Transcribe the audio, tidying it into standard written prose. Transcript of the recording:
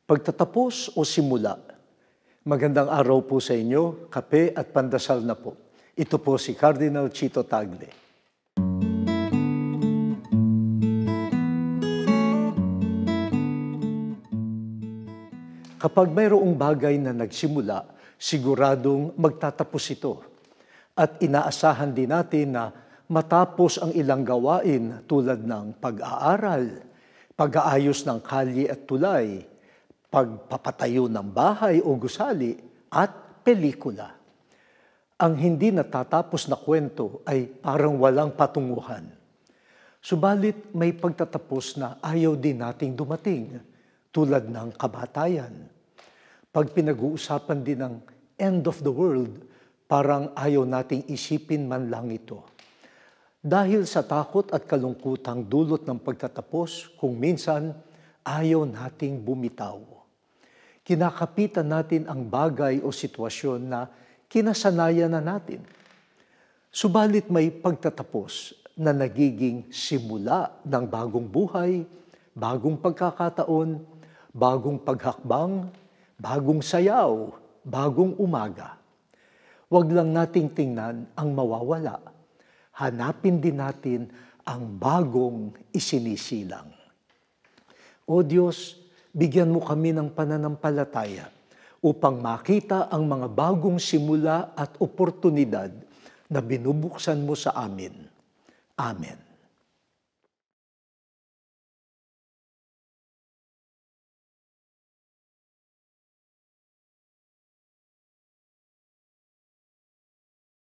Pagtatapos o simula, magandang araw po sa inyo, kape at pandasal na po. Ito po si Cardinal Chito Tagle. Kapag mayroong bagay na nagsimula, siguradong magtatapos ito. At inaasahan din natin na matapos ang ilang gawain tulad ng pag-aaral, pag-aayos ng kalye at tulay, pagpapatayo ng bahay o gusali at pelikula. Ang hindi natatapos na kwento ay parang walang patunguhan. Subalit may pagtatapos na ayaw din nating dumating, tulad ng kamatayan. Pag pinag-uusapan din ng end of the world, parang ayaw nating isipin man lang ito. Dahil sa takot at kalungkutang dulot ng pagtatapos, kung minsan ayaw nating bumitaw. Kinakapitan natin ang bagay o sitwasyon na kinasanayan na natin. Subalit may pagtatapos na nagiging simula ng bagong buhay, bagong pagkakataon, bagong paghakbang, bagong sayaw, bagong umaga. Huwag lang nating tingnan ang mawawala. Hanapin din natin ang bagong isinisilang. O Diyos, bigyan mo kami ng pananampalataya upang makita ang mga bagong simula at oportunidad na binubuksan mo sa amin. Amen.